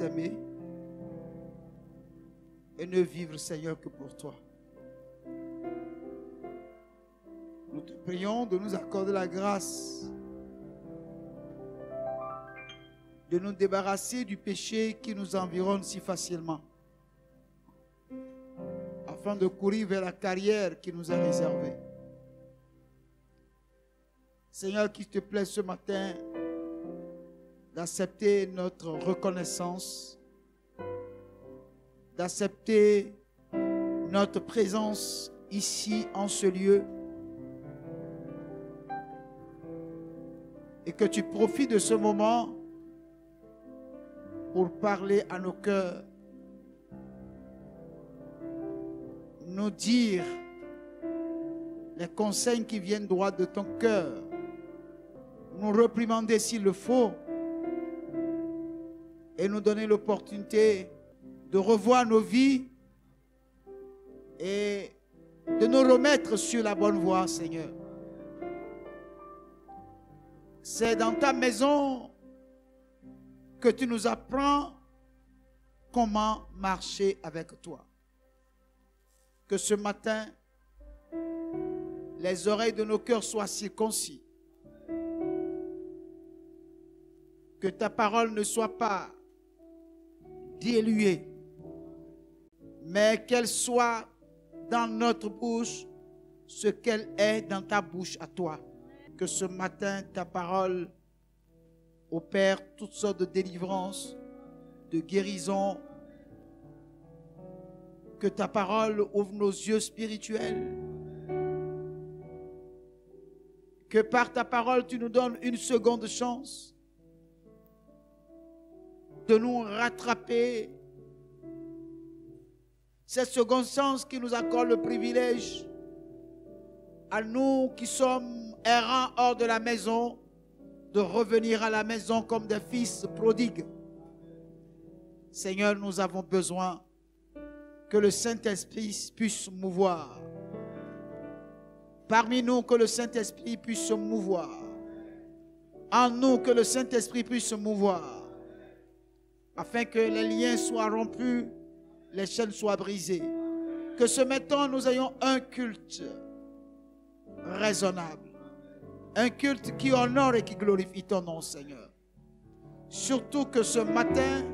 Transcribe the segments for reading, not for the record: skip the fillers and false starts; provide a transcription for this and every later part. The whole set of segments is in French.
t'aimer et ne vivre, Seigneur, que pour toi. Nous te prions de nous accorder la grâce de nous débarrasser du péché qui nous environne si facilement, afin de courir vers la carrière qui nous est réservée. Seigneur, qu'il te plaît ce matin d'accepter notre reconnaissance, d'accepter notre présence ici en ce lieu, et que tu profites de ce moment pour parler à nos cœurs, nous dire les conseils qui viennent droit de ton cœur, nous réprimander s'il le faut et nous donner l'opportunité de revoir nos vies et de nous remettre sur la bonne voie, Seigneur. C'est dans ta maison que tu nous apprends comment marcher avec toi. Que ce matin, les oreilles de nos cœurs soient circoncis. Que ta parole ne soit pas diluée, mais qu'elle soit dans notre bouche ce qu'elle est dans ta bouche à toi. Que ce matin, ta parole opère toutes sortes de délivrances, de guérison. Que ta parole ouvre nos yeux spirituels. Que par ta parole, tu nous donnes une seconde chance de nous rattraper. Cette seconde chance qui nous accorde le privilège à nous qui sommes errants hors de la maison, de revenir à la maison comme des fils prodigues. Seigneur, nous avons besoin que le Saint-Esprit puisse se mouvoir. Parmi nous, que le Saint-Esprit puisse se mouvoir. En nous, que le Saint-Esprit puisse se mouvoir. Afin que les liens soient rompus, les chaînes soient brisées. Que ce matin, nous ayons un culte raisonnable. Un culte qui honore et qui glorifie ton nom, Seigneur. Surtout que ce matin,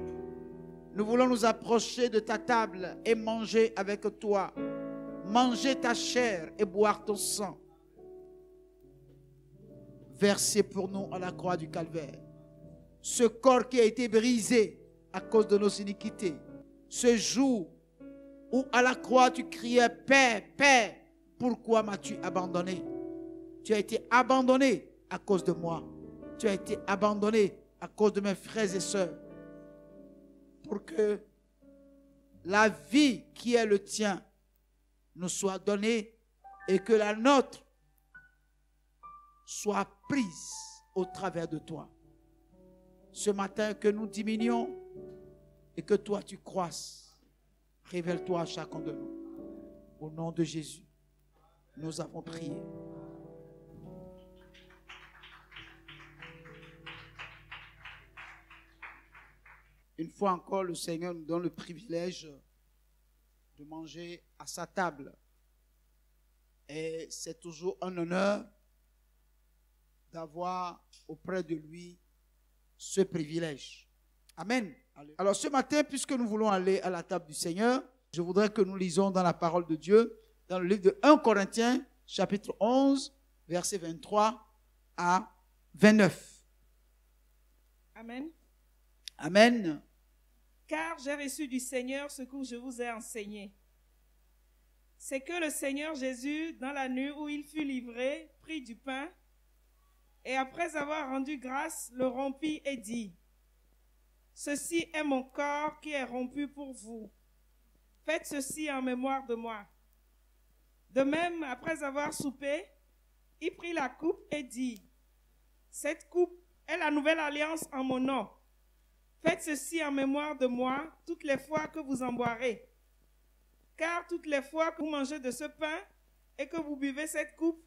nous voulons nous approcher de ta table et manger avec toi. Manger ta chair et boire ton sang. Versé pour nous à la croix du Calvaire. Ce corps qui a été brisé à cause de nos iniquités. Ce jour où à la croix tu criais, Père, Père, pourquoi m'as-tu abandonné? Tu as été abandonné à cause de moi. Tu as été abandonné à cause de mes frères et sœurs. Pour que la vie qui est le tien nous soit donnée et que la nôtre soit prise au travers de toi. Ce matin, que nous diminuions et que toi tu croisses. Révèle-toi à chacun de nous. Au nom de Jésus, nous avons prié. Une fois encore, le Seigneur nous donne le privilège de manger à sa table. Et c'est toujours un honneur d'avoir auprès de lui ce privilège. Amen. Alors ce matin, puisque nous voulons aller à la table du Seigneur, je voudrais que nous lisons dans la parole de Dieu, dans le livre de 1 Corinthiens, chapitre 11, versets 23 à 29. Amen. Amen. Car j'ai reçu du Seigneur ce que je vous ai enseigné. C'est que le Seigneur Jésus, dans la nuit où il fut livré, prit du pain et après avoir rendu grâce, le rompit et dit, « Ceci est mon corps qui est rompu pour vous. Faites ceci en mémoire de moi. » De même, après avoir soupé, il prit la coupe et dit, « Cette coupe est la nouvelle alliance en mon nom. Faites ceci en mémoire de moi toutes les fois que vous en boirez. Car toutes les fois que vous mangez de ce pain et que vous buvez cette coupe,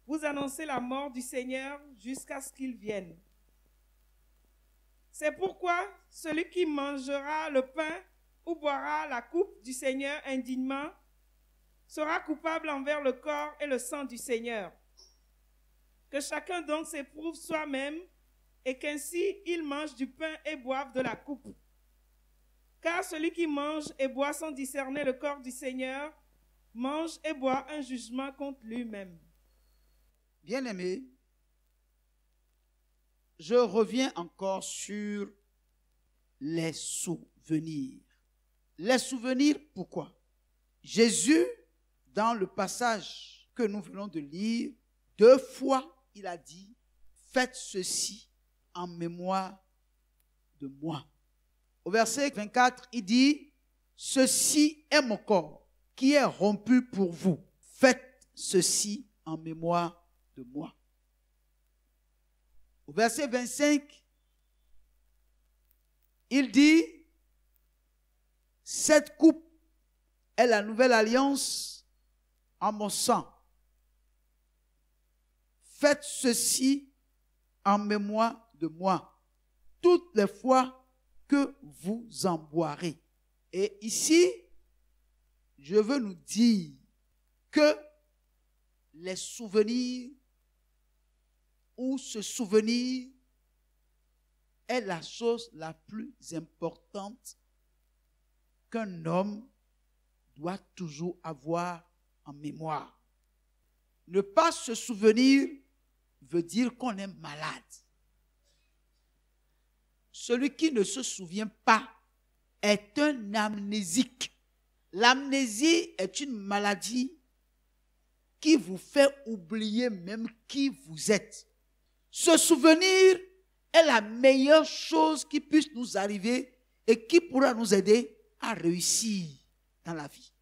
vous annoncez la mort du Seigneur jusqu'à ce qu'il vienne. C'est pourquoi celui qui mangera le pain ou boira la coupe du Seigneur indignement sera coupable envers le corps et le sang du Seigneur. Que chacun donc s'éprouve soi-même et qu'ainsi il mange du pain et boive de la coupe. Car celui qui mange et boit sans discerner le corps du Seigneur mange et boit un jugement contre lui-même. Bien-aimés, je reviens encore sur les souvenirs. Les souvenirs, pourquoi? Jésus, dans le passage que nous venons de lire, 2 fois, il a dit, faites ceci en mémoire de moi. Au verset 24, il dit, ceci est mon corps qui est rompu pour vous. Faites ceci en mémoire de moi. Au verset 25, il dit, cette coupe est la nouvelle alliance en mon sang. Faites ceci en mémoire de moi, toutes les fois que vous en boirez. Et ici, je veux nous dire que les souvenirs ou se souvenir est la chose la plus importante qu'un homme doit toujours avoir en mémoire. Ne pas se souvenir veut dire qu'on est malade. Celui qui ne se souvient pas est un amnésique. L'amnésie est une maladie qui vous fait oublier même qui vous êtes. Se souvenir est la meilleure chose qui puisse nous arriver et qui pourra nous aider à réussir dans la vie.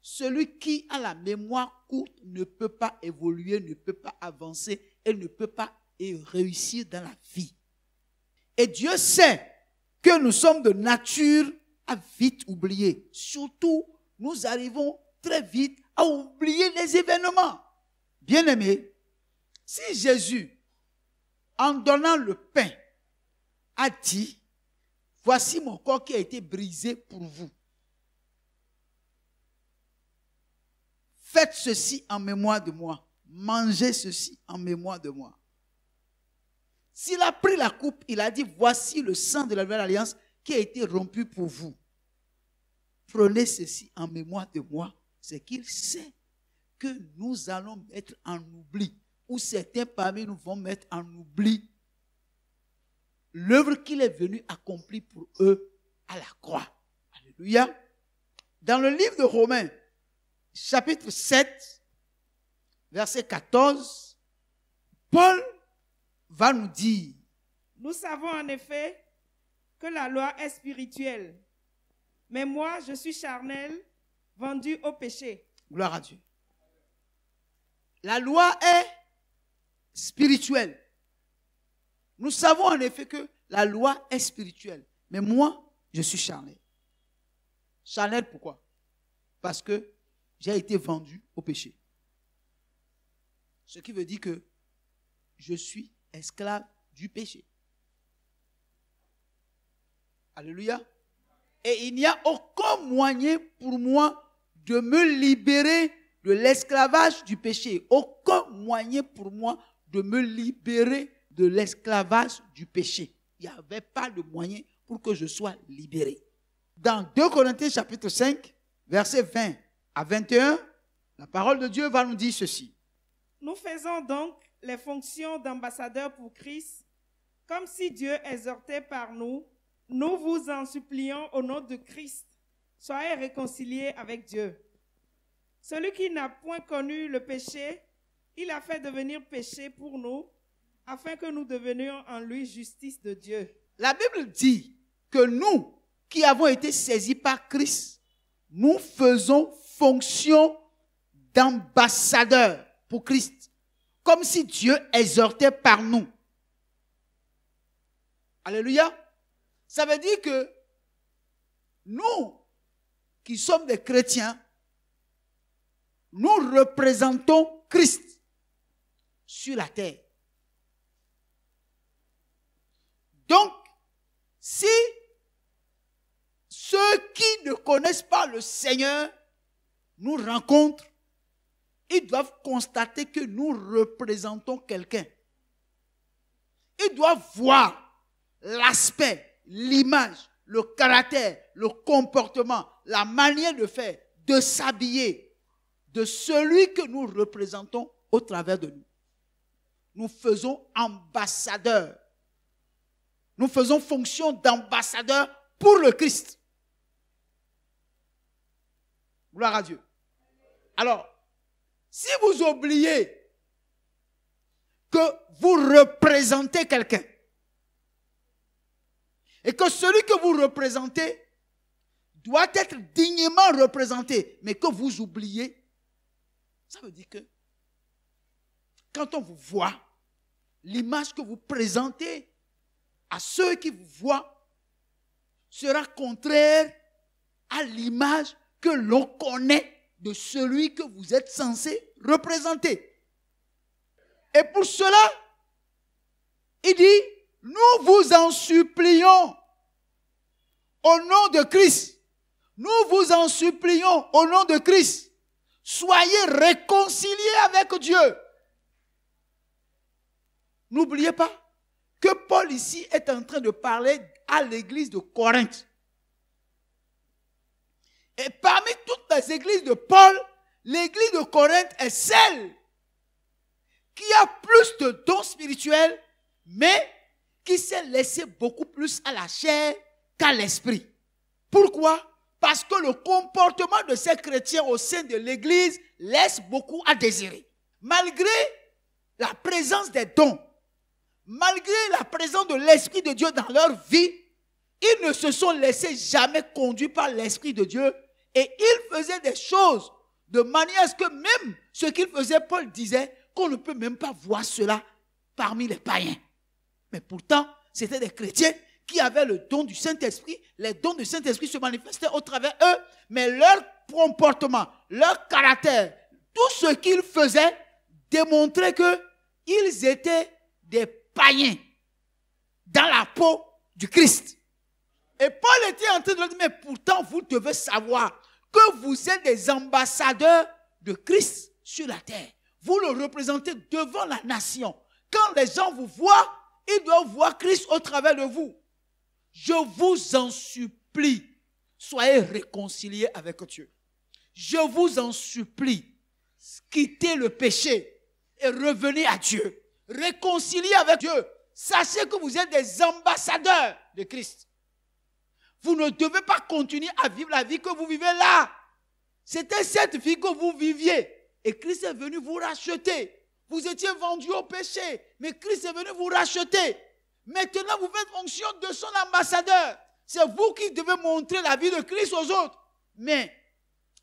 Celui qui a la mémoire courte ne peut pas évoluer, ne peut pas avancer et ne peut pas réussir dans la vie. Et Dieu sait que nous sommes de nature à vite oublier. Surtout, nous arrivons très vite à oublier les événements. Bien-aimés, si Jésus, en donnant le pain, a dit, voici mon corps qui a été brisé pour vous. Faites ceci en mémoire de moi. Mangez ceci en mémoire de moi. S'il a pris la coupe, il a dit, voici le sang de la nouvelle alliance qui a été rompu pour vous. Prenez ceci en mémoire de moi. C'est qu'il sait que nous allons mettre en oubli, ou certains parmi nous vont mettre en oubli l'œuvre qu'il est venu accomplir pour eux à la croix. Alléluia. Dans le livre de Romains, chapitre 7, verset 14, Paul va nous dire, nous savons en effet que la loi est spirituelle, mais moi je suis charnel, vendu au péché. Gloire à Dieu. La loi est spirituelle. Nous savons en effet que la loi est spirituelle, mais moi je suis charnel. Charnel pourquoi? Parce que j'ai été vendu au péché. Ce qui veut dire que je suis esclave du péché. Alléluia. Et il n'y a aucun moyen pour moi de me libérer de l'esclavage du péché. Aucun moyen pour moi de me libérer de l'esclavage du péché. Il n'y avait pas de moyen pour que je sois libéré. Dans 2 Corinthiens chapitre 5, versets 20 à 21, la parole de Dieu va nous dire ceci. Nous faisons donc les fonctions d'ambassadeurs pour Christ, comme si Dieu exhortait par nous. Nous vous en supplions au nom de Christ, soyez réconciliés avec Dieu. Celui qui n'a point connu le péché, il a fait devenir péché pour nous, afin que nous devenions en lui justice de Dieu. La Bible dit que nous, qui avons été saisis par Christ, nous faisons fonction d'ambassadeurs pour Christ, comme si Dieu exhortait par nous. Alléluia. Ça veut dire que nous, qui sommes des chrétiens, nous représentons Christ sur la terre. Donc, si ceux qui ne connaissent pas le Seigneur nous rencontrent, ils doivent constater que nous représentons quelqu'un. Ils doivent voir l'aspect, l'image, le caractère, le comportement, la manière de faire, de s'habiller de celui que nous représentons au travers de nous. Nous faisons ambassadeurs. Nous faisons fonction d'ambassadeurs pour le Christ. Gloire à Dieu. Alors, si vous oubliez que vous représentez quelqu'un et que celui que vous représentez doit être dignement représenté, mais que vous oubliez, ça veut dire que quand on vous voit, l'image que vous présentez à ceux qui vous voient sera contraire à l'image que l'on connaît de celui que vous êtes censé représenter. Et pour cela, il dit, nous vous en supplions au nom de Christ. Nous vous en supplions au nom de Christ. Soyez réconciliés avec Dieu. N'oubliez pas que Paul ici est en train de parler à l'église de Corinthe. Et parmi toutes les églises de Paul, l'église de Corinthe est celle qui a plus de dons spirituels, mais qui s'est laissée beaucoup plus à la chair qu'à l'esprit. Pourquoi? Parce que le comportement de ces chrétiens au sein de l'église laisse beaucoup à désirer. Malgré la présence des dons, malgré la présence de l'Esprit de Dieu dans leur vie, ils ne se sont laissés jamais conduire par l'Esprit de Dieu et ils faisaient des choses de manière à ce que même ce qu'ils faisaient, Paul disait qu'on ne peut même pas voir cela parmi les païens. Mais pourtant, c'était des chrétiens qui avaient le don du Saint-Esprit. Les dons du Saint-Esprit se manifestaient au travers d'eux, mais leur comportement, leur caractère, tout ce qu'ils faisaient démontrait qu'ils étaient des païens dans la peau du Christ. Et Paul était en train de dire, mais pourtant vous devez savoir que vous êtes des ambassadeurs de Christ sur la terre. Vous le représentez devant la nation. Quand les gens vous voient, ils doivent voir Christ au travers de vous. Je vous en supplie, soyez réconciliés avec Dieu. Je vous en supplie, quittez le péché et revenez à Dieu. Réconciliez avec Dieu. Sachez que vous êtes des ambassadeurs de Christ. Vous ne devez pas continuer à vivre la vie que vous vivez là. C'était cette vie que vous viviez. Et Christ est venu vous racheter. Vous étiez vendus au péché, mais Christ est venu vous racheter. Maintenant, vous faites fonction de son ambassadeur. C'est vous qui devez montrer la vie de Christ aux autres. Mais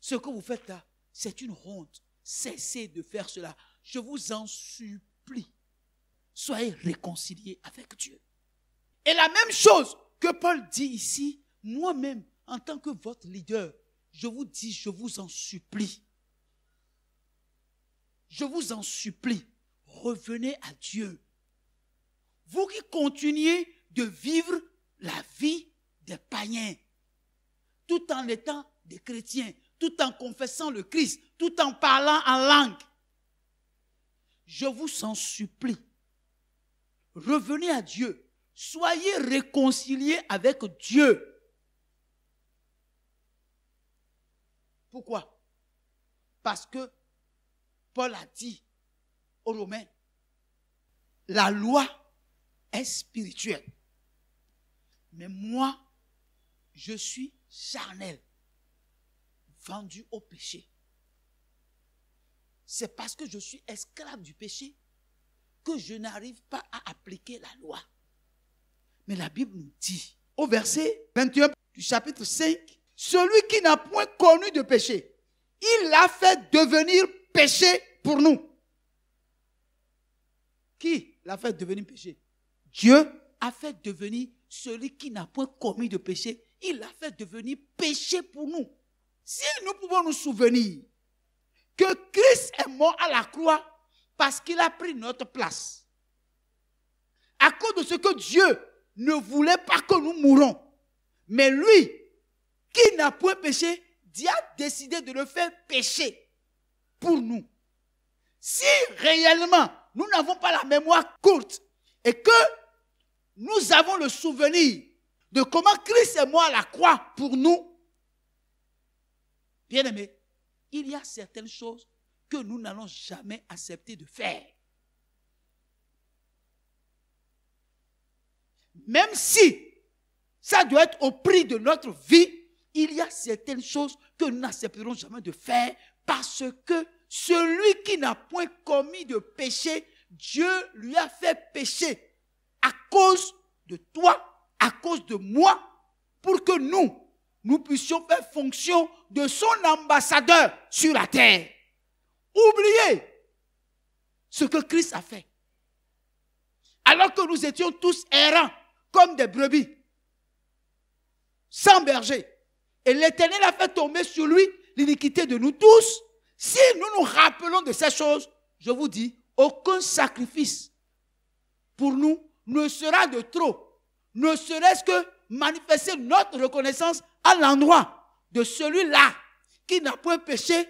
ce que vous faites là, c'est une honte. Cessez de faire cela. Je vous en supplie. Soyez réconciliés avec Dieu. Et la même chose que Paul dit ici, moi-même, en tant que votre leader, je vous dis, je vous en supplie. Je vous en supplie, revenez à Dieu. Vous qui continuez de vivre la vie des païens, tout en étant des chrétiens, tout en confessant le Christ, tout en parlant en langue, je vous en supplie, revenez à Dieu, soyez réconciliés avec Dieu. Pourquoi? Parce que Paul a dit aux Romains, la loi est spirituelle. Mais moi, je suis charnel, vendu au péché. C'est parce que je suis esclave du péché que je n'arrive pas à appliquer la loi. Mais la Bible nous dit, au verset 21 du chapitre 5, celui qui n'a point connu de péché, il l'a fait devenir péché pour nous. Qui l'a fait devenir péché? Dieu a fait devenir celui qui n'a point commis de péché. Il l'a fait devenir péché pour nous. Si nous pouvons nous souvenir que Christ est mort à la croix parce qu'il a pris notre place. À cause de ce que Dieu ne voulait pas que nous mourons. Mais lui, qui n'a point péché, Dieu a décidé de le faire pécher pour nous. Si réellement nous n'avons pas la mémoire courte et que nous avons le souvenir de comment Christ est mort à la croix pour nous, bien-aimés, il y a certaines choses que nous n'allons jamais accepter de faire. Même si ça doit être au prix de notre vie, il y a certaines choses que nous n'accepterons jamais de faire parce que celui qui n'a point commis de péché, Dieu lui a fait pécher à cause de toi, à cause de moi, pour que nous puissions faire fonction de son ambassadeur sur la terre. Oubliez ce que Christ a fait. Alors que nous étions tous errants, comme des brebis, sans berger. Et l'Éternel a fait tomber sur lui l'iniquité de nous tous. Si nous nous rappelons de ces choses, je vous dis, aucun sacrifice pour nous ne sera de trop. Ne serait-ce que manifester notre reconnaissance à l'endroit de celui-là qui n'a point péché,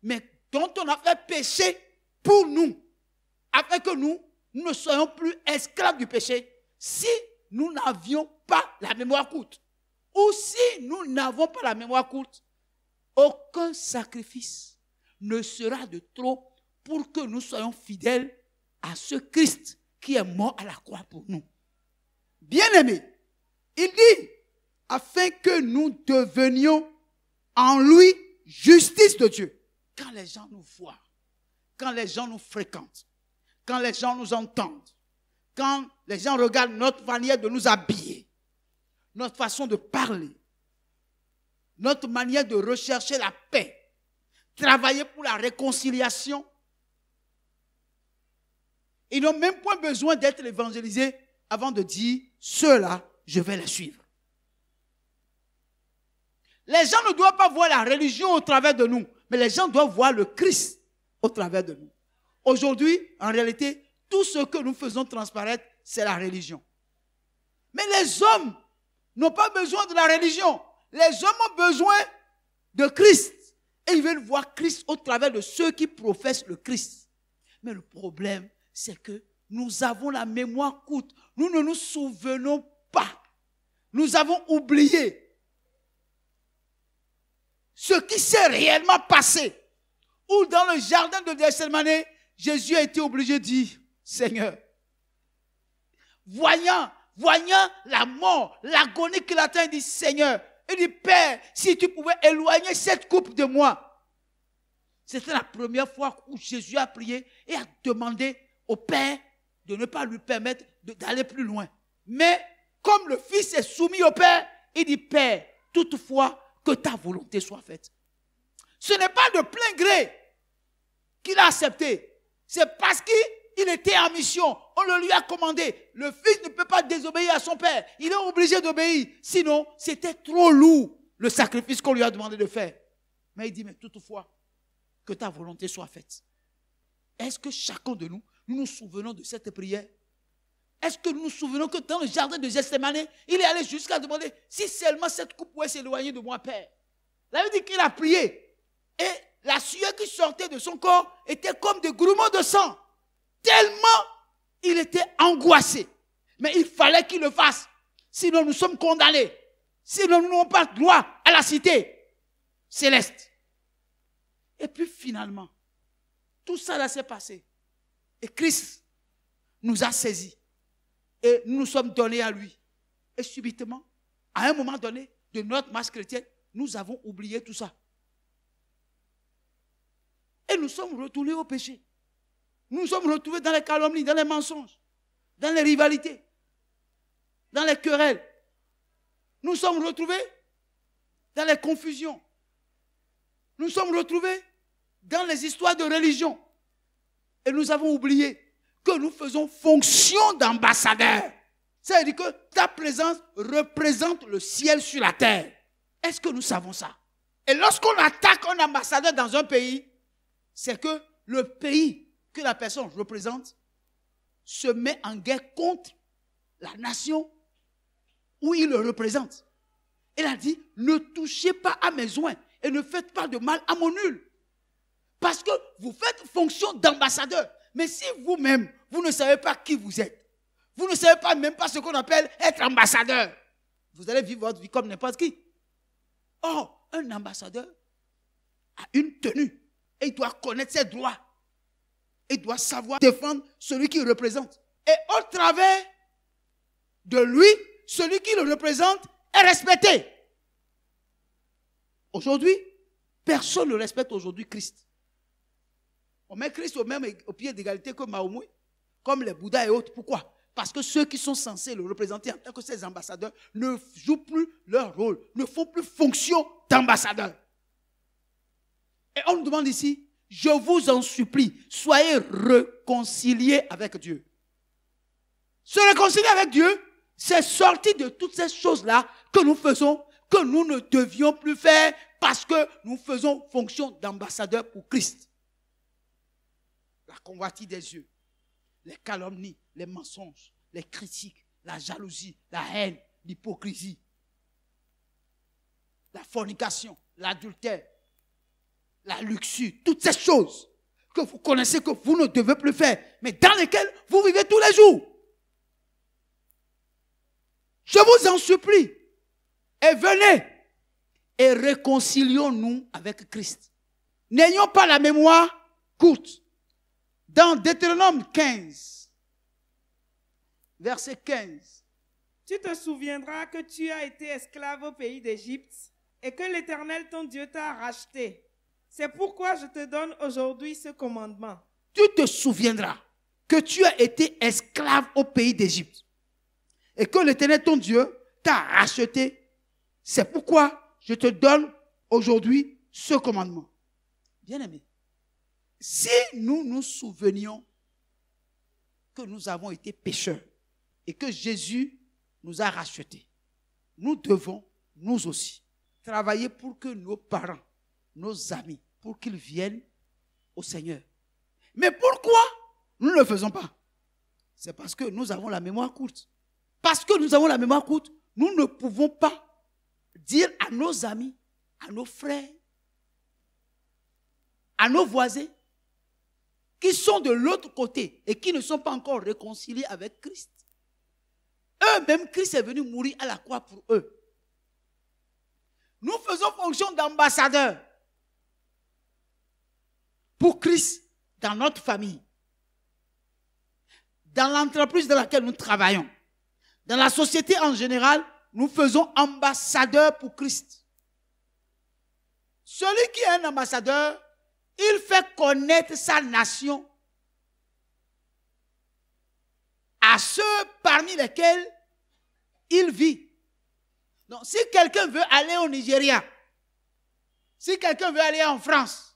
mais dont on a fait péché pour nous, afin que nous ne soyons plus esclaves du péché, si nous n'avions pas la mémoire courte. Ou si nous n'avons pas la mémoire courte, aucun sacrifice ne sera de trop pour que nous soyons fidèles à ce Christ qui est mort à la croix pour nous. Bien-aimés, il dit, afin que nous devenions en lui justice de Dieu. Quand les gens nous voient, quand les gens nous fréquentent, quand les gens nous entendent, quand les gens regardent notre manière de nous habiller, notre façon de parler, notre manière de rechercher la paix, travailler pour la réconciliation, ils n'ont même pas besoin d'être évangélisés avant de dire, ceux-là, je vais les suivre. Les gens ne doivent pas voir la religion au travers de nous, mais les gens doivent voir le Christ au travers de nous. Aujourd'hui, en réalité, tout ce que nous faisons transparaître, c'est la religion. Mais les hommes n'ont pas besoin de la religion. Les hommes ont besoin de Christ. Et ils veulent voir Christ au travers de ceux qui professent le Christ. Mais le problème, c'est que nous avons la mémoire courte. Nous ne nous souvenons pas. Nous avons oublié ce qui s'est réellement passé. Ou dans le jardin de Gethsémani, Jésus a été obligé de dire, Seigneur, voyant la mort, l'agonie qu'il atteint, il dit, Seigneur, il dit, Père, si tu pouvais éloigner cette coupe de moi. C'était la première fois où Jésus a prié et a demandé au Père de ne pas lui permettre d'aller plus loin. Mais comme le Fils est soumis au Père, il dit, Père, toutefois, que ta volonté soit faite. Ce n'est pas de plein gré qu'il a accepté. C'est parce qu'il était en mission. On le lui a commandé. Le Fils ne peut pas désobéir à son Père. Il est obligé d'obéir. Sinon, c'était trop lourd, le sacrifice qu'on lui a demandé de faire. Mais il dit, mais toutefois, que ta volonté soit faite. Est-ce que chacun de nous, nous nous souvenons de cette prière? Est-ce que nous nous souvenons que dans le jardin de Gethsémani, il est allé jusqu'à demander si seulement cette coupe pouvait s'éloigner de moi, Père? Il veut dire qu'il a prié. Et la sueur qui sortait de son corps était comme des goulements de sang. Tellement il était angoissé. Mais il fallait qu'il le fasse. Sinon nous sommes condamnés. Sinon nous n'avons pas droit à la cité céleste. Et puis finalement, tout ça là s'est passé. Et Christ nous a saisis. Et nous nous sommes donnés à lui. Et subitement, à un moment donné de notre marche chrétienne, nous avons oublié tout ça. Et nous sommes retournés au péché. Nous nous sommes retrouvés dans les calomnies, dans les mensonges, dans les rivalités, dans les querelles. Nous sommes retrouvés dans les confusions. Nous sommes retrouvés dans les histoires de religion. Et nous avons oublié que nous faisons fonction d'ambassadeur. C'est-à-dire que ta présence représente le ciel sur la terre. Est-ce que nous savons ça? Et lorsqu'on attaque un ambassadeur dans un pays, c'est que le pays que la personne représente se met en guerre contre la nation où il le représente. Il a dit, ne touchez pas à mes oins et ne faites pas de mal à mon nul. Parce que vous faites fonction d'ambassadeur. Mais si vous-même, vous ne savez pas qui vous êtes, vous ne savez pas même pas ce qu'on appelle être ambassadeur, vous allez vivre votre vie comme n'importe qui. Or, un ambassadeur a une tenue et il doit connaître ses droits. Il doit savoir défendre celui qu'il représente. Et au travers de lui, celui qui le représente est respecté. Aujourd'hui, personne ne respecte aujourd'hui Christ. On met Christ au pied d'égalité que Mahomet, comme les Bouddhas et autres. Pourquoi? Parce que ceux qui sont censés le représenter en tant que ses ambassadeurs ne jouent plus leur rôle, ne font plus fonction d'ambassadeur. Et on nous demande ici, je vous en supplie, soyez réconciliés avec Dieu. Se réconcilier avec Dieu, c'est sortir de toutes ces choses-là que nous faisons, que nous ne devions plus faire parce que nous faisons fonction d'ambassadeur pour Christ. La convoitise des yeux, les calomnies, les mensonges, les critiques, la jalousie, la haine, l'hypocrisie, la fornication, l'adultère, la luxure, toutes ces choses que vous connaissez que vous ne devez plus faire, mais dans lesquelles vous vivez tous les jours. Je vous en supplie, et venez et réconcilions-nous avec Christ. N'ayons pas la mémoire courte. Dans Deutéronome 15, verset 15. Tu te souviendras que tu as été esclave au pays d'Égypte et que l'Éternel ton Dieu t'a racheté. C'est pourquoi je te donne aujourd'hui ce commandement. Tu te souviendras que tu as été esclave au pays d'Égypte et que l'Éternel ton Dieu t'a racheté. C'est pourquoi je te donne aujourd'hui ce commandement. Bien-aimé, si nous nous souvenions que nous avons été pécheurs et que Jésus nous a rachetés, nous devons, nous aussi, travailler pour que nos parents, nos amis, pour qu'ils viennent au Seigneur. Mais pourquoi nous ne le faisons pas? C'est parce que nous avons la mémoire courte. Parce que nous avons la mémoire courte, nous ne pouvons pas dire à nos amis, à nos frères, à nos voisins, qui sont de l'autre côté et qui ne sont pas encore réconciliés avec Christ. Eux-mêmes, Christ est venu mourir à la croix pour eux. Nous faisons fonction d'ambassadeurs pour Christ dans notre famille, dans l'entreprise dans laquelle nous travaillons, dans la société en général, nous faisons ambassadeurs pour Christ. Celui qui est un ambassadeur, il fait connaître sa nation à ceux parmi lesquels il vit. Donc, si quelqu'un veut aller au Nigeria, si quelqu'un veut aller en France,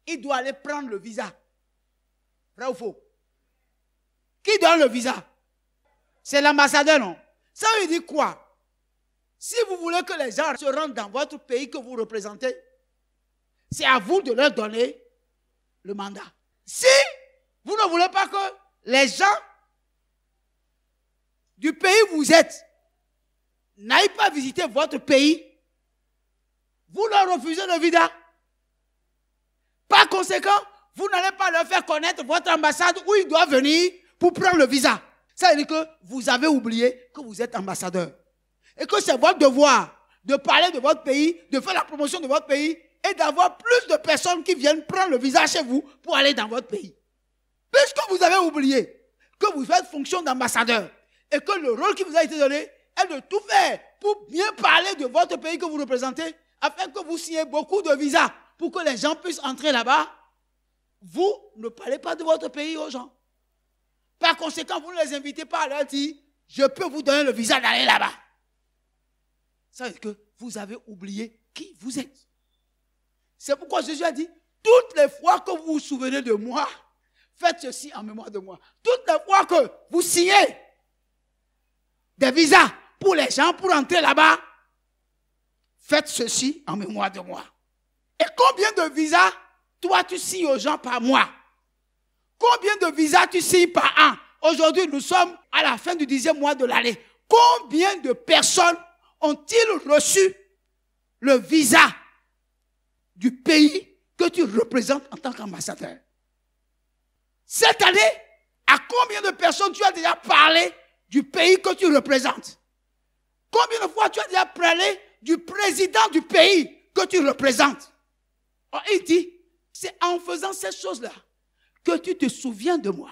il doit aller prendre le visa. Vrai ou faux? Qui donne le visa? C'est l'ambassadeur, non? Ça veut dire quoi? Si vous voulez que les gens se rendent dans votre pays que vous représentez, c'est à vous de leur donner le mandat. Si vous ne voulez pas que les gens du pays où vous êtes n'aillent pas visiter votre pays, vous leur refusez le visa. Par conséquent, vous n'allez pas leur faire connaître votre ambassade où ils doivent venir pour prendre le visa. Ça veut dire que vous avez oublié que vous êtes ambassadeur. Et que c'est votre devoir de parler de votre pays, de faire la promotion de votre pays et d'avoir plus de personnes qui viennent prendre le visa chez vous pour aller dans votre pays. Puisque vous avez oublié que vous faites fonction d'ambassadeur et que le rôle qui vous a été donné est de tout faire pour bien parler de votre pays que vous représentez afin que vous signiez beaucoup de visas pour que les gens puissent entrer là-bas, vous ne parlez pas de votre pays aux gens. Par conséquent, vous ne les invitez pas à leur dire « Je peux vous donner le visa d'aller là-bas ». Ça veut dire que vous avez oublié qui vous êtes. C'est pourquoi Jésus a dit « Toutes les fois que vous vous souvenez de moi, faites ceci en mémoire de moi. Toutes les fois que vous signez des visas pour les gens pour entrer là-bas, faites ceci en mémoire de moi. » Et combien de visas, toi, tu signes aux gens par mois? Combien de visas tu signes par an Aujourd'hui, nous sommes à la fin du 10e mois de l'année. Combien de personnes ont-ils reçu le visa du pays que tu représentes en tant qu'ambassadeur? Cette année, à combien de personnes tu as déjà parlé du pays que tu représentes? Combien de fois tu as déjà parlé du président du pays que tu représentes? Oh, il dit, c'est en faisant ces choses-là que tu te souviens de moi.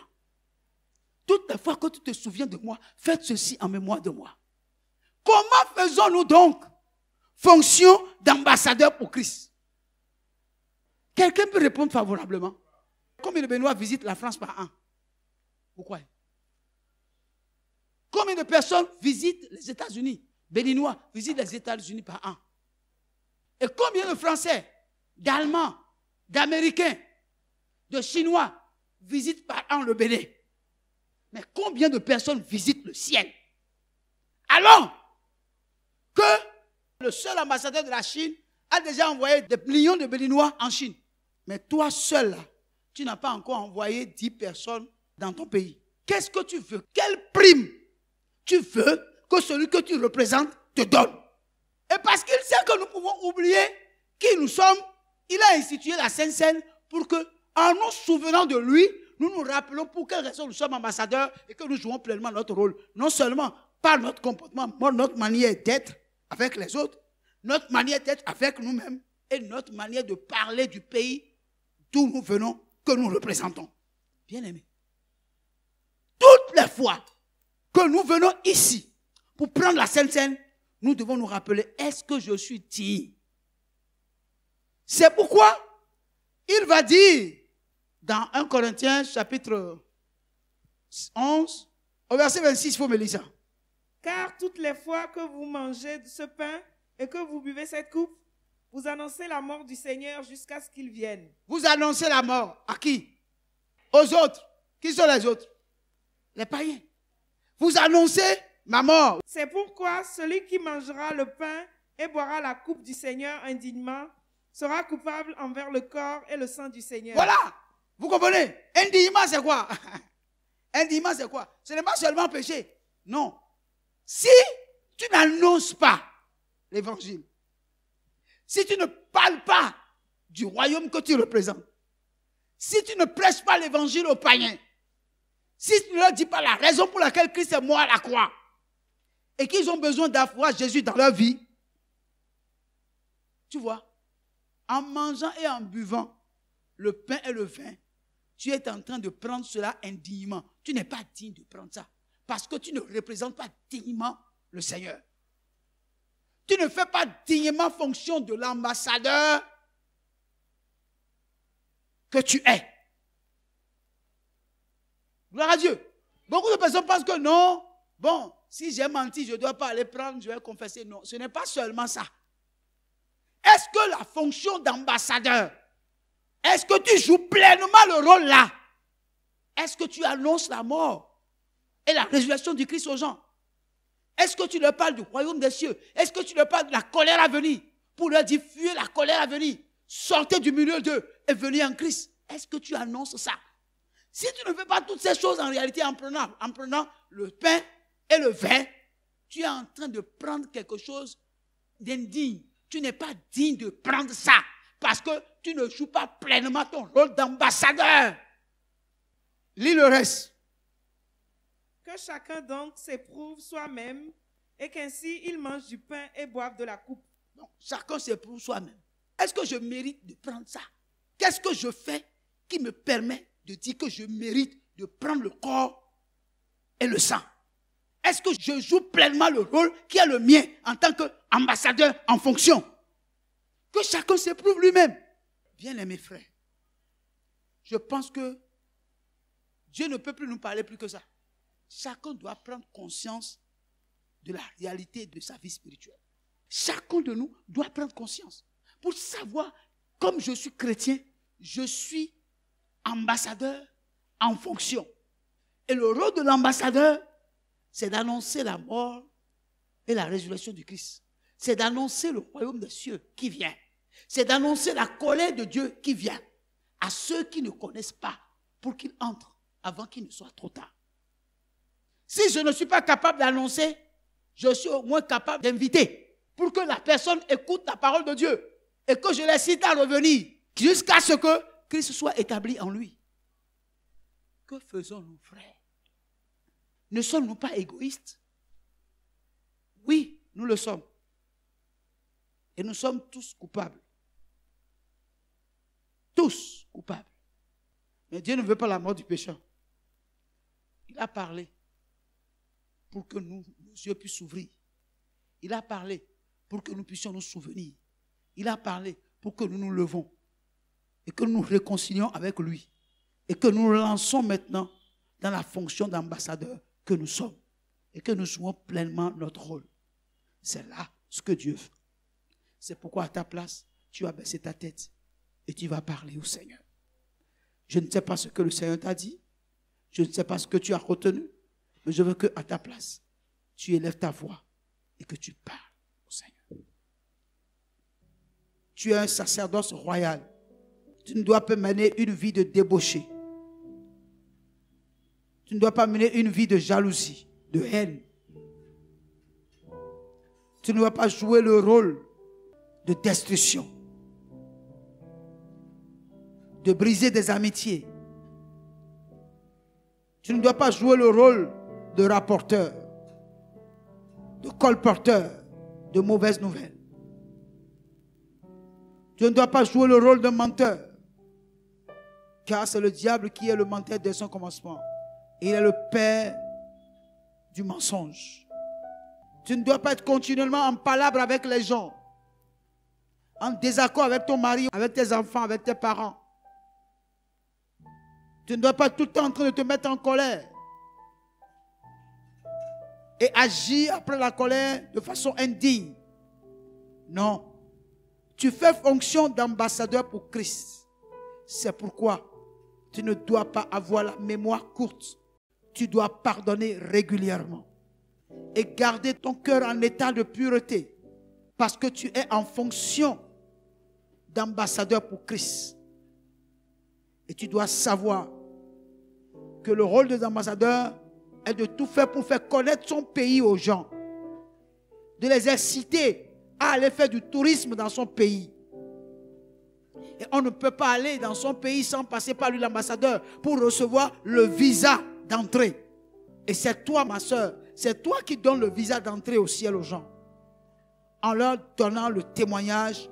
Toutes les fois que tu te souviens de moi, faites ceci en mémoire de moi. Comment faisons-nous donc fonction d'ambassadeur pour Christ? Quelqu'un peut répondre favorablement? Combien de Béninois visitent la France par an? Pourquoi? Combien de personnes visitent les États-Unis? Béninois visitent les États-Unis par an. Et combien de Français, d'Allemands, d'Américains, de Chinois visitent par an le Bénin? Mais combien de personnes visitent le ciel? Alors que le seul ambassadeur de la Chine a déjà envoyé des millions de Béninois en Chine. Mais toi seul, là, tu n'as pas encore envoyé 10 personnes dans ton pays. Qu'est-ce que tu veux? Quelle prime tu veux que celui que tu représentes te donne? Et parce qu'il sait que nous pouvons oublier qui nous sommes, il a institué la Sainte Seine pour que, en nous souvenant de lui, nous nous rappelons pour quelle raison nous sommes ambassadeurs et que nous jouons pleinement notre rôle. Non seulement par notre comportement, notre manière d'être avec les autres, notre manière d'être avec nous-mêmes et notre manière de parler du pays d'où nous venons, que nous représentons. Bien-aimés, toutes les fois que nous venons ici pour prendre la Sainte Seine, nous devons nous rappeler, est-ce que je suis digne? C'est pourquoi il va dire dans 1 Corinthiens chapitre 11, au verset 26, il faut me lire ça. Car toutes les fois que vous mangez de ce pain et que vous buvez cette coupe, vous annoncez la mort du Seigneur jusqu'à ce qu'il vienne. Vous annoncez la mort à qui? Aux autres. Qui sont les autres? Les païens. Vous annoncez ma mort. C'est pourquoi celui qui mangera le pain et boira la coupe du Seigneur indignement sera coupable envers le corps et le sang du Seigneur. Voilà. Vous comprenez? Indignement, c'est quoi? Indignement, c'est quoi? Ce n'est pas seulement péché. Non. Si tu n'annonces pas l'évangile, si tu ne parles pas du royaume que tu représentes, si tu ne prêches pas l'évangile aux païens, si tu ne leur dis pas la raison pour laquelle Christ est mort à la croix et qu'ils ont besoin d'avoir Jésus dans leur vie, tu vois, en mangeant et en buvant le pain et le vin, tu es en train de prendre cela indignement. Tu n'es pas digne de prendre ça parce que tu ne représentes pas dignement le Seigneur. Tu ne fais pas dignement fonction de l'ambassadeur que tu es. Gloire à Dieu. Beaucoup de personnes pensent que non, bon, si j'ai menti, je ne dois pas aller prendre, je vais confesser. Non, ce n'est pas seulement ça. Est-ce que la fonction d'ambassadeur, est-ce que tu joues pleinement le rôle là? Est-ce que tu annonces la mort et la résurrection du Christ aux gens? Est-ce que tu leur parles du royaume des cieux? Est-ce que tu leur parles de la colère à venir pour leur dire fuyez la colère à venir, sortez du milieu d'eux et venez en Christ? Est-ce que tu annonces ça? Si tu ne fais pas toutes ces choses en réalité en prenant le pain et le vin, tu es en train de prendre quelque chose d'indigne. Tu n'es pas digne de prendre ça parce que tu ne joues pas pleinement ton rôle d'ambassadeur. Lis le reste. Que chacun donc s'éprouve soi-même et qu'ainsi il mange du pain et boive de la coupe. Donc, chacun s'éprouve soi-même. Est-ce que je mérite de prendre ça? Qu'est-ce que je fais qui me permet de dire que je mérite de prendre le corps et le sang? Est-ce que je joue pleinement le rôle qui est le mien en tant qu'ambassadeur en fonction? Que chacun s'éprouve lui-même. Bien-aimés frères, je pense que Dieu ne peut plus nous parler plus que ça. Chacun doit prendre conscience de la réalité de sa vie spirituelle. Chacun de nous doit prendre conscience pour savoir, comme je suis chrétien, je suis ambassadeur en fonction. Et le rôle de l'ambassadeur, c'est d'annoncer la mort et la résurrection du Christ. C'est d'annoncer le royaume des cieux qui vient. C'est d'annoncer la colère de Dieu qui vient à ceux qui ne connaissent pas pour qu'ils entrent avant qu'il ne soit trop tard. Si je ne suis pas capable d'annoncer, je suis au moins capable d'inviter pour que la personne écoute la parole de Dieu et que je l'incite à revenir jusqu'à ce que Christ soit établi en lui. Que faisons-nous, frères? Ne sommes-nous pas égoïstes? Oui, nous le sommes. Et nous sommes tous coupables. Tous coupables. Mais Dieu ne veut pas la mort du pécheur. Il a parlé pour que nos yeux puissent s'ouvrir. Il a parlé pour que nous puissions nous souvenir. Il a parlé pour que nous nous levons et que nous nous réconcilions avec lui et que nous nous lançons maintenant dans la fonction d'ambassadeur que nous sommes et que nous jouons pleinement notre rôle. C'est là ce que Dieu fait. C'est pourquoi à ta place, tu vas baisser ta tête et tu vas parler au Seigneur. Je ne sais pas ce que le Seigneur t'a dit. Je ne sais pas ce que tu as retenu. Mais je veux qu'à ta place, tu élèves ta voix et que tu parles au Seigneur. Tu es un sacerdoce royal. Tu ne dois pas mener une vie de débauché. Tu ne dois pas mener une vie de jalousie, de haine. Tu ne dois pas jouer le rôle de destruction, de briser des amitiés. Tu ne dois pas jouer le rôle de rapporteur, de colporteur de mauvaises nouvelles. Tu ne dois pas jouer le rôle de menteur, car c'est le diable qui est le menteur dès son commencement. Il est le père du mensonge. Tu ne dois pas être continuellement en palabre avec les gens, en désaccord avec ton mari, avec tes enfants, avec tes parents. Tu ne dois pas tout le temps en train de te mettre en colère et agir après la colère de façon indigne. Non. Tu fais fonction d'ambassadeur pour Christ. C'est pourquoi tu ne dois pas avoir la mémoire courte. Tu dois pardonner régulièrement et garder ton cœur en état de pureté parce que tu es en fonction d'ambassadeur pour Christ. Et tu dois savoir que le rôle des ambassadeurs est de tout faire pour faire connaître son pays aux gens, de les inciter à aller faire du tourisme dans son pays. Et on ne peut pas aller dans son pays sans passer par lui, l'ambassadeur, pour recevoir le visa d'entrée. Et c'est toi, ma soeur, c'est toi qui donnes le visa d'entrée au ciel aux gens, en leur donnant le témoignage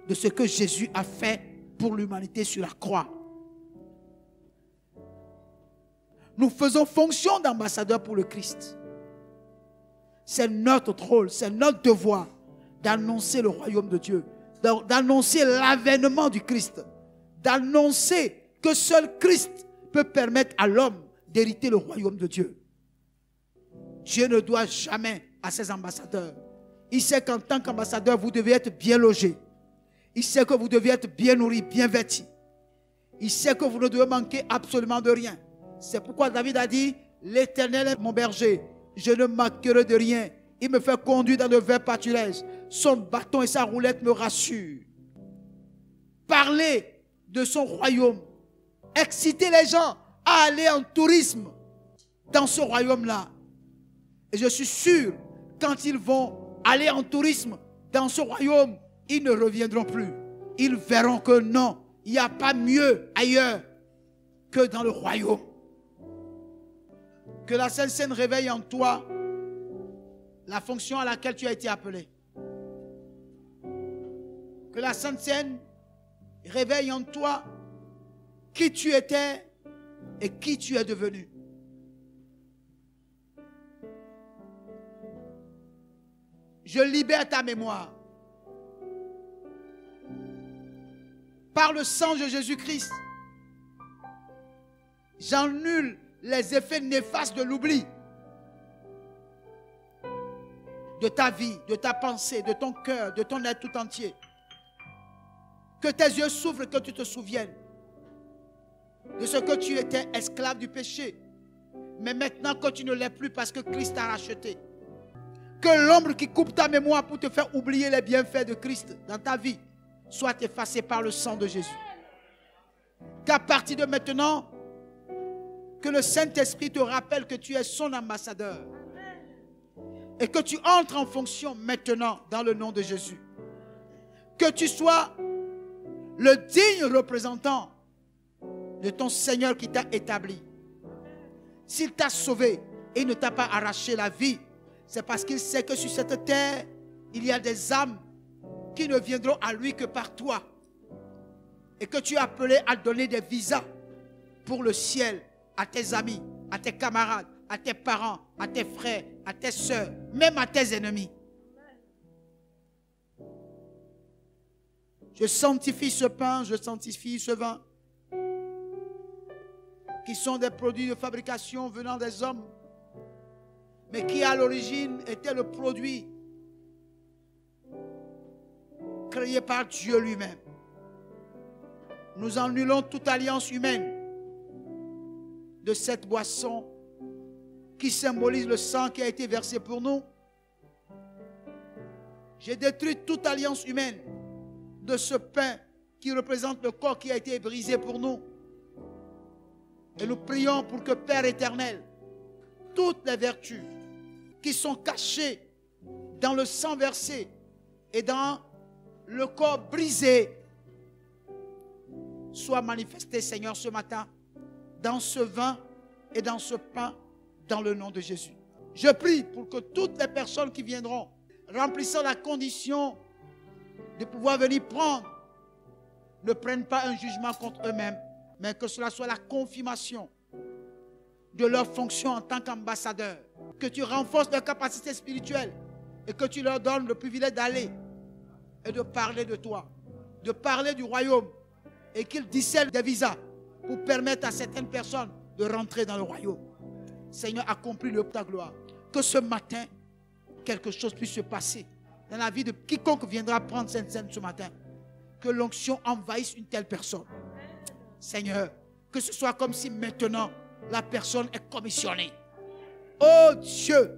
de ce que Jésus a fait pour l'humanité sur la croix. Nous faisons fonction d'ambassadeur pour le Christ. C'est notre rôle, c'est notre devoir d'annoncer le royaume de Dieu, d'annoncer l'avènement du Christ, d'annoncer que seul Christ peut permettre à l'homme d'hériter le royaume de Dieu. Dieu ne doit jamais à ses ambassadeurs. Il sait qu'en tant qu'ambassadeur, vous devez être bien logé. Il sait que vous devez être bien nourri, bien vêtu. Il sait que vous ne devez manquer absolument de rien. C'est pourquoi David a dit, l'Éternel est mon berger, je ne manquerai de rien. Il me fait conduire dans de verts pâturages. Son bâton et sa roulette me rassurent. Parler de son royaume, exciter les gens à aller en tourisme dans ce royaume-là. Et je suis sûr, quand ils vont aller en tourisme dans ce royaume, ils ne reviendront plus. Ils verront que non, il n'y a pas mieux ailleurs que dans le royaume. Que la Sainte Seine réveille en toi la fonction à laquelle tu as été appelé. Que la Sainte Seine réveille en toi qui tu étais et qui tu es devenu. Je libère ta mémoire. Par le sang de Jésus-Christ, j'annule les effets néfastes de l'oubli de ta vie, de ta pensée, de ton cœur, de ton être tout entier. Que tes yeux s'ouvrent et que tu te souviennes de ce que tu étais esclave du péché, mais maintenant que tu ne l'es plus parce que Christ t'a racheté. Que l'ombre qui coupe ta mémoire pour te faire oublier les bienfaits de Christ dans ta vie soit effacée par le sang de Jésus. Qu'à partir de maintenant, Que le Saint-Esprit te rappelle que tu es son ambassadeur. Et que tu entres en fonction maintenant dans le nom de Jésus. Que tu sois le digne représentant de ton Seigneur qui t'a établi. S'il t'a sauvé et ne t'a pas arraché la vie, c'est parce qu'il sait que sur cette terre, il y a des âmes qui ne viendront à lui que par toi. Et que tu es appelé à donner des visas pour le ciel à tes amis, à tes camarades, à tes parents, à tes frères, à tes soeurs, même à tes ennemis. Je sanctifie ce pain, je sanctifie ce vin, qui sont des produits de fabrication venant des hommes, mais qui à l'origine étaient le produit créé par Dieu lui-même. Nous annulons toute alliance humaine de cette boisson qui symbolise le sang qui a été versé pour nous. J'ai détruit toute alliance humaine de ce pain qui représente le corps qui a été brisé pour nous. Et nous prions pour que Père éternel, toutes les vertus qui sont cachées dans le sang versé et dans le corps brisé soient manifestées, Seigneur, ce matin, dans ce vin et dans ce pain, dans le nom de Jésus. Je prie pour que toutes les personnes qui viendront, remplissant la condition de pouvoir venir prendre, ne prennent pas un jugement contre eux-mêmes, mais que cela soit la confirmation de leur fonction en tant qu'ambassadeur. Que tu renforces leurs capacités spirituelles et que tu leur donnes le privilège d'aller et de parler de toi, de parler du royaume, et qu'ils discernent des visas pour permettre à certaines personnes de rentrer dans le royaume. Seigneur, accomplis-le pour ta gloire. Que ce matin, quelque chose puisse se passer dans la vie de quiconque viendra prendre cette scène ce matin. Que l'onction envahisse une telle personne. Seigneur, que ce soit comme si maintenant la personne est commissionnée. Oh Dieu,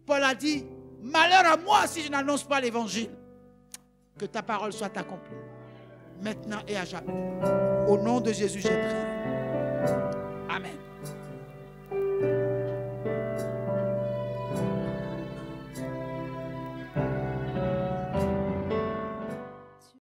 Paul a dit, malheur à moi si je n'annonce pas l'évangile. Que ta parole soit accomplie, maintenant et à jamais. Au nom de Jésus, j'ai prié. Amen.